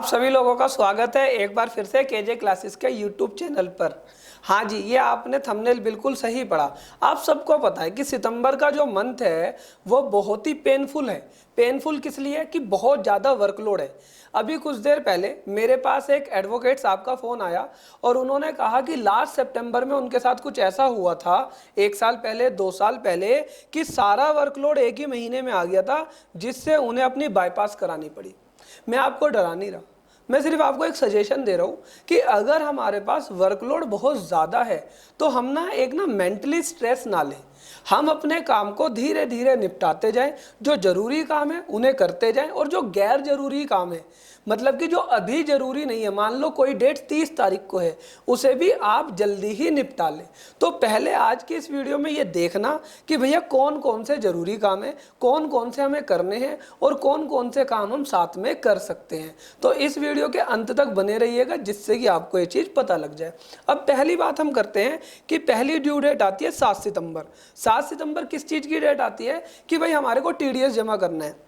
सभी लोगों का स्वागत है एक बार फिर से केजे क्लासेस के यूट्यूब चैनल पर। हाँ जी, ये आपने थंबनेल बिल्कुल सही पढ़ा। आप सबको पता है कि सितंबर का जो मंथ है वो बहुत ही पेनफुल है। पेनफुल किस लिए? कि बहुत ज़्यादा वर्कलोड है। अभी कुछ देर पहले मेरे पास एक एडवोकेट साहब का फ़ोन आया और उन्होंने कहा कि लास्ट सितंबर में उनके साथ कुछ ऐसा हुआ था, 1 साल पहले 2 साल पहले, कि सारा वर्कलोड एक ही महीने में आ गया था, जिससे उन्हें अपनी बाईपास करानी पड़ी। मैं आपको डरा नहीं रहा, मैं सिर्फ आपको एक सजेशन दे रहा हूँ कि अगर हमारे पास वर्कलोड बहुत ज़्यादा है तो हम ना मेंटली स्ट्रेस ना लें। हम अपने काम को धीरे धीरे निपटाते जाएं। जो ज़रूरी काम है उन्हें करते जाएं और जो गैर ज़रूरी काम है, मतलब कि जो अभी ज़रूरी नहीं है, मान लो कोई डेट 30 तारीख को है, उसे भी आप जल्दी ही निपटा लें। तो पहले आज की इस वीडियो में ये देखना कि भैया कौन कौन से ज़रूरी काम है, कौन कौन से हमें करने हैं और कौन कौन से काम हम साथ में कर सकते हैं। तो इस वीडियो के अंत तक बने रहिएगा, जिससे कि आपको ये चीज़ पता लग जाए। अब पहली बात हम करते हैं कि पहली ड्यू डेट आती है 7 सितंबर। 7 सितंबर किस चीज़ की डेट आती है? कि भाई हमारे को टीडीएस जमा करना है।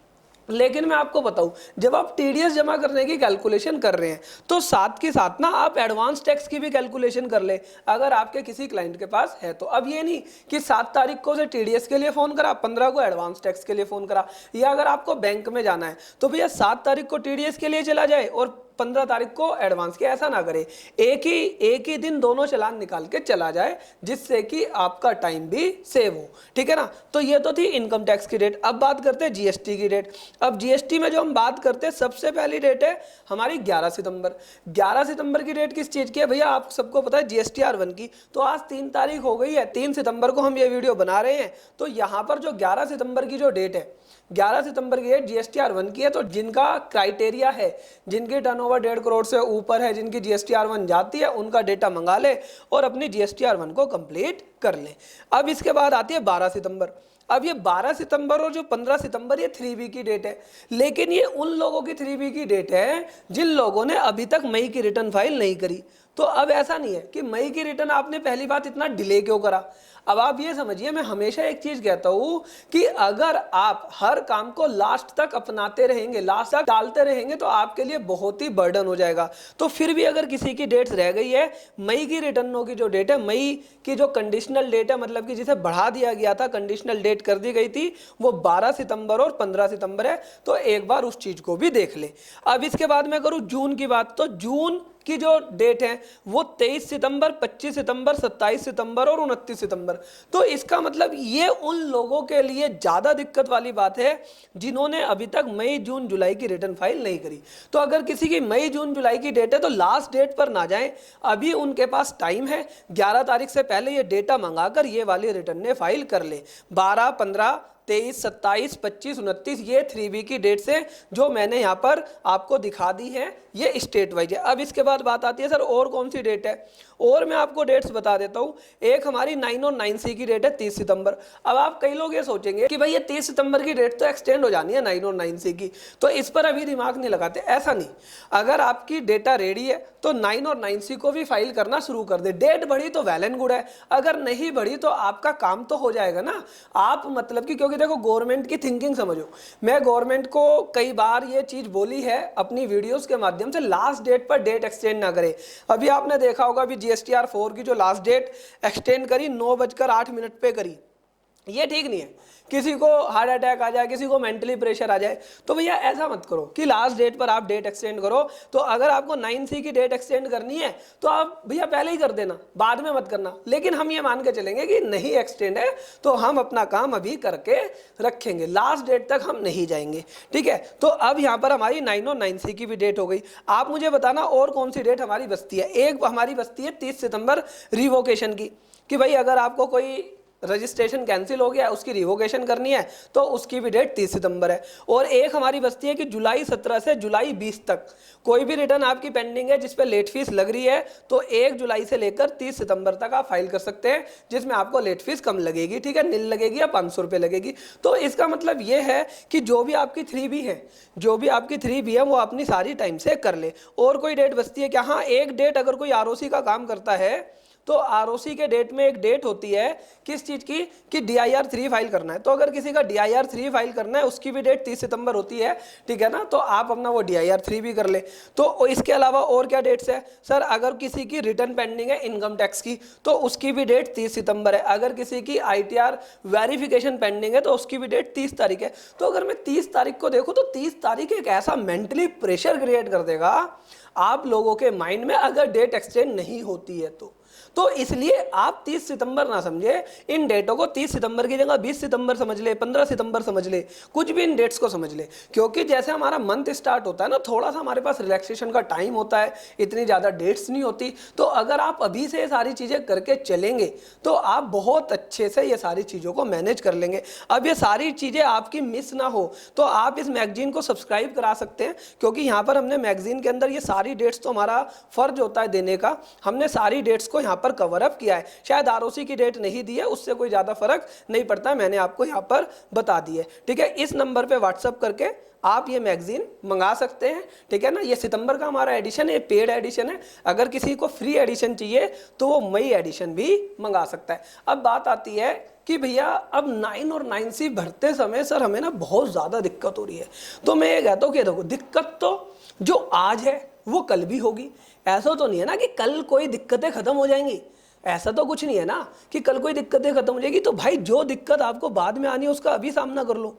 लेकिन मैं आपको बताऊं, जब आप टीडीएस जमा करने की कैलकुलेशन कर रहे हैं तो साथ के साथ ना आप एडवांस टैक्स की भी कैलकुलेशन कर ले, अगर आपके किसी क्लाइंट के पास है तो। अब ये नहीं कि 7 तारीख को से टीडीएस के लिए फ़ोन करा, 15 को एडवांस टैक्स के लिए फ़ोन करा, या अगर आपको बैंक में जाना है तो भैया 7 तारीख को टीडीएस के लिए चला जाए और 15 तारीख को एडवांस के। ऐसा ना करे, एक ही दिन दोनों चालान निकाल के चला जाए, जिससे कि आपका टाइम भी सेव हो। ठीक है ना? तो ये तो थी इनकम टैक्स की डेट। अब बात करते हैं जीएसटी की डेट। अब जीएसटी में जो हम बात करते हैं, सबसे पहली डेट है हमारी 11 सितंबर। 11 सितंबर की डेट किस चीज़ की है भैया? आप सबको पता है, GSTR 1 की। तो आज 3 तारीख हो गई है, 3 सितंबर को हम ये वीडियो बना रहे हैं। तो यहाँ पर जो 11 सितंबर की जो डेट है, 11 सितंबर की डेट GSTR 1 की है। तो जिनका क्राइटेरिया है, जिनकी टर्नओवर 1.5 करोड़ से ऊपर है, जिनकी GSTR 1 जाती है, उनका डेटा मंगा ले और अपनी GSTR 1 को कंप्लीट कर ले। अब इसके बाद आती है 12 सितंबर। अब ये 12 सितंबर और जो 15 सितंबर, ये 3B की डेट है। लेकिन ये उन लोगों की 3B की डेट है जिन लोगों ने अभी तक मई की रिटर्न फाइल नहीं करी। तो अब ऐसा नहीं है कि मई की रिटर्न आपने पहली बात इतना डिले क्यों करा। अब आप ये समझिए, मैं हमेशा एक चीज कहता हूं कि अगर आप हर काम को लास्ट तक अपनाते रहेंगे, लास्ट तक डालते रहेंगे, तो आपके लिए बहुत ही बर्डन हो जाएगा। तो फिर भी अगर किसी की डेट्स रह गई है, मई की रिटर्नों की जो डेट है, मई की जो कंडीशनल डेट है, मतलब कि जिसे बढ़ा दिया गया था, कंडीशनल डेट कर दी गई थी, वो 12 सितंबर और 15 सितंबर है। तो एक बार उस चीज को भी देख ले। अब इसके बाद मैं करूं जून की बात। तो जून की जो डेट है वो 23 सितंबर, 25 सितंबर, 27 सितंबर और 29 सितंबर। तो इसका मतलब ये उन लोगों के लिए ज्यादा दिक्कत वाली बात है जिन्होंने अभी तक मई जून जुलाई की रिटर्न फाइल नहीं करी। तो अगर किसी की मई जून जुलाई की डेट है तो लास्ट डेट पर ना जाएं, अभी उनके पास टाइम है। 11 तारीख से पहले ये डेटा मंगाकर ये वाली रिटर्न फाइल कर ले। 12, 15, 23, 27, 25, 29, ये 3B की डेट से जो मैंने यहाँ पर आपको दिखा दी है, ये स्टेट वाइज है। अब इसके बाद बात आती है, सर और कौन सी डेट है? और मैं आपको डेट्स बता देता हूँ। एक हमारी 9 और 9C की डेट है 30 सितंबर। अब आप कई लोग ये सोचेंगे कि भाई ये 30 सितंबर की डेट तो एक्सटेंड हो जानी है 9 और 9C की, तो इस पर अभी दिमाग नहीं लगाते। ऐसा नहीं, अगर आपकी डेटा रेडी है तो 9 और 9C को भी फाइल करना शुरू कर दे। डेट बढ़ी तो वेल एंड गुड है, अगर नहीं बढ़ी तो आपका काम तो हो जाएगा ना। आप मतलब कि, क्योंकि देखो गवर्नमेंट की थिंकिंग समझो। मैं गवर्नमेंट को कई बार ये चीज बोली है अपनी वीडियोस के माध्यम से, लास्ट डेट पर डेट एक्सटेंड ना करे। अभी आपने देखा होगा, अभी GSTR 4 की जो लास्ट डेट एक्सटेंड करी, 9:08 पे करी। ये ठीक नहीं है। किसी को हार्ट अटैक आ जाए, किसी को मेंटली प्रेशर आ जाए, तो भैया ऐसा मत करो कि लास्ट डेट पर आप डेट एक्सटेंड करो। तो अगर आपको 9C की डेट एक्सटेंड करनी है तो आप भैया पहले ही कर देना, बाद में मत करना। लेकिन हम ये मान के चलेंगे कि नहीं एक्सटेंड है तो हम अपना काम अभी करके रखेंगे, लास्ट डेट तक हम नहीं जाएंगे। ठीक है? तो अब यहाँ पर हमारी 9 और 9C की भी डेट हो गई। आप मुझे बताना और कौन सी डेट हमारी बचती है। एक हमारी बचती है 30 सितंबर रिवोकेशन की, कि भाई अगर आपको कोई रजिस्ट्रेशन कैंसिल हो गया, उसकी रिवोकेशन करनी है तो उसकी भी डेट 30 सितंबर है। और एक हमारी बचती है कि जुलाई 17 से जुलाई 20 तक कोई भी रिटर्न आपकी पेंडिंग है जिस पे लेट फीस लग रही है, तो 1 जुलाई से लेकर 30 सितंबर तक आप फाइल कर सकते हैं, जिसमें आपको लेट फीस कम लगेगी। ठीक है? निल लगेगी या 500 रुपये लगेगी। तो इसका मतलब ये है कि जो भी आपकी 3B है, जो भी आपकी 3B है, वो अपनी सारी टाइम से कर ले। और कोई डेट बचती है क्या? हाँ, एक डेट अगर कोई ROC का काम करता है तो आरओसी के डेट में एक डेट होती है किस चीज़ की कि DIR 3 फाइल करना है। तो अगर किसी का DIR 3 फाइल करना है उसकी भी डेट 30 सितंबर होती है, ठीक है ना। तो आप अपना वो DIR 3 भी कर ले। तो इसके अलावा और क्या डेट्स है सर, अगर किसी की रिटर्न पेंडिंग है इनकम टैक्स की तो उसकी भी डेट 30 सितंबर है। अगर किसी की ITR वेरिफिकेशन पेंडिंग है तो उसकी भी डेट 30 तारीख है। तो अगर मैं 30 तारीख को देखूं तो 30 तारीख एक ऐसा मेंटली प्रेशर क्रिएट कर देगा आप लोगों के माइंड में, अगर डेट एक्सटेंड नहीं होती है तो इसलिए आप 30 सितंबर ना समझे, इन डेटों को 30 सितंबर की जगह 20 सितंबर समझ ले, 15 सितंबर समझ ले, कुछ भी इन डेट्स को समझ ले। क्योंकि जैसे हमारा मंथ स्टार्ट होता है ना, थोड़ा सा हमारे पास रिलैक्सेशन का टाइम होता है, इतनी ज़्यादा डेट्स नहीं होती। तो अगर आप अभी से ये सारी चीज़ें करके चलेंगे तो आप बहुत अच्छे से ये सारी चीज़ों को मैनेज कर लेंगे। अब ये सारी चीज़ें आपकी मिस ना हो तो आप इस मैगजीन को सब्सक्राइब करा सकते हैं, क्योंकि यहाँ पर हमने मैगजीन के अंदर ये सारी डेट्स, तो हमारा फर्ज होता है देने का, हमने सारी डेट्स को यहाँ पर कवर अप किया है। शायद आरओसी की डेट नहीं दी है, उससे कोई ज़्यादा फर्क नहीं पड़ता, मैंने आपको यहाँ पर बता दी है, ठीक है। इस नंबर पे व्हाट्सअप करके आप ये मैगजीन मंगा सकते हैं, ठीक है ना। ये सितंबर का हमारा एडिशन है, पेड एडिशन है। अगर किसी को फ्री एडिशन चाहिए तो वो मई एडिशन भी मंगा सकता है। अब बात आती है कि भैया अब 9 और 9C भरते समय सर हमें ना बहुत ज़्यादा दिक्कत हो रही है। तो मैं ये कहता हूँ कि देखो, दिक्कत तो जो आज है वो कल भी होगी। ऐसा तो नहीं है ना कि कल कोई दिक्कतें खत्म हो जाएंगी, ऐसा तो कुछ नहीं है ना कि कल कोई दिक्कतें खत्म हो जाएगी। तो भाई जो दिक्कत आपको बाद में आनी है उसका अभी सामना कर लो,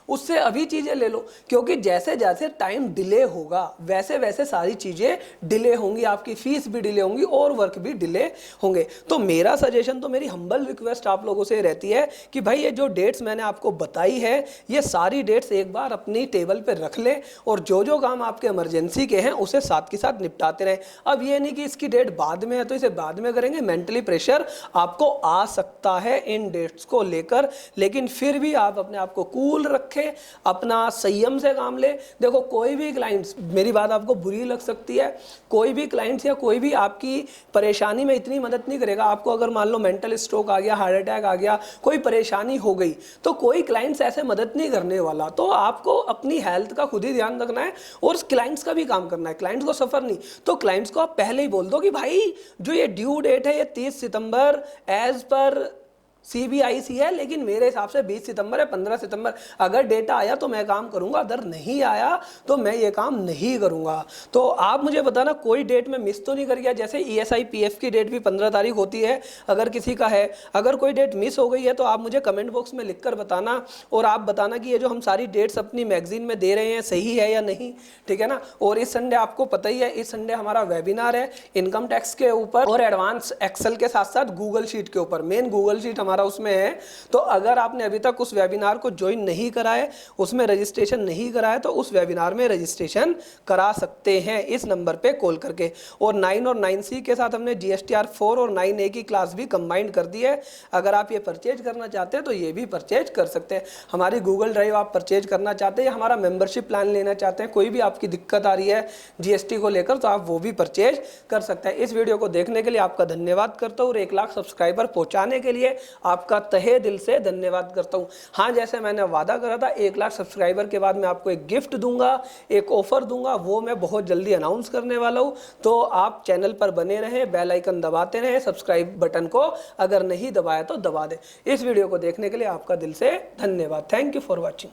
उससे अभी चीज़ें ले लो, क्योंकि जैसे जैसे टाइम डिले होगा वैसे वैसे सारी चीज़ें डिले होंगी, आपकी फीस भी डिले होंगी और वर्क भी डिले होंगे। तो मेरा सजेशन, तो मेरी हम्बल रिक्वेस्ट आप लोगों से रहती है कि भाई ये जो डेट्स मैंने आपको बताई है ये सारी डेट्स एक बार अपनी टेबल पर रख ले और जो जो काम आपके इमरजेंसी के हैं उसे साथ के साथ निपटाते रहें। अब ये नहीं कि इसकी डेट बाद में है तो इसे बाद में करेंगे, मेंटली प्रेशर आपको आ सकता है इन डेट्स को लेकर, लेकिन फिर भी आप अपने आप को कूल रखें, अपना संयम से काम ले। देखो, कोई भी क्लाइंट्स, मेरी बात आपको बुरी लग सकती है, कोई भी क्लाइंट्स या कोई भी आपकी परेशानी में इतनी मदद नहीं करेगा। आपको अगर मान लो मेंटल स्ट्रोक आ गया, हार्ट अटैक आ गया, कोई परेशानी हो गई, तो कोई क्लाइंट्स ऐसे मदद नहीं करने वाला। तो आपको अपनी हेल्थ का खुद ही ध्यान रखना है और क्लाइंट्स का भी काम करना है, क्लाइंट्स को सफर नहीं। तो क्लाइंट्स को आप पहले ही बोल दो कि भाई जो ये ड्यू डेट है ये 30 सितंबर एज पर CBIC है, लेकिन मेरे हिसाब से 20 सितंबर है, 15 सितंबर। अगर डेटा आया तो मैं काम करूंगा, अगर नहीं आया तो मैं ये काम नहीं करूंगा। तो आप मुझे बताना कोई डेट में मिस तो नहीं कर गया। जैसे ESI PF की डेट भी 15 तारीख होती है अगर किसी का है, अगर कोई डेट मिस हो गई है तो आप मुझे कमेंट बॉक्स में लिख कर बताना और आप बताना कि ये जो हम सारी डेट्स अपनी मैगजीन में दे रहे हैं सही है या नहीं, ठीक है ना। और इस संडे आपको पता ही है, इस संडे हमारा वेबिनार है इनकम टैक्स के ऊपर और एडवांस एक्सेल के साथ साथ गूगल शीट के ऊपर। मेन गूगल शीट हमारा उसमें है। तो अगर आपने अभी तक उस वेबिनार को ज्वाइन नहीं करा है, उसमें रजिस्ट्रेशन नहीं करा है, तो उस वेबिनार में रजिस्ट्रेशन करा सकते हैं इस नंबर पे कॉल करके। और 9 और 9C के साथ हमने GSTR 4 और 9A की क्लास भी कंबाइंड कर दी है। अगर आप ये परचेज करना चाहते हैं तो ये भी परचेज कर सकते हैं। हमारी गूगल ड्राइव आप परचेज करना चाहते हैं या हमारा मेंबरशिप प्लान लेना चाहते हैं, कोई भी आपकी दिक्कत आ रही है GST को लेकर, तो आप वो भी परचेज कर सकते हैं। इस वीडियो को देखने के लिए आपका धन्यवाद करता हूँ और 1 लाख सब्सक्राइबर पहुँचाने के लिए आपका तहे दिल से धन्यवाद करता हूं। हाँ, जैसे मैंने वादा करा था 1 लाख सब्सक्राइबर के बाद मैं आपको एक गिफ्ट दूंगा, एक ऑफर दूंगा, वो मैं बहुत जल्दी अनाउंस करने वाला हूं। तो आप चैनल पर बने रहें, बेल आइकन दबाते रहें, सब्सक्राइब बटन को अगर नहीं दबाया तो दबा दें। इस वीडियो को देखने के लिए आपका दिल से धन्यवाद। Thank you for watching.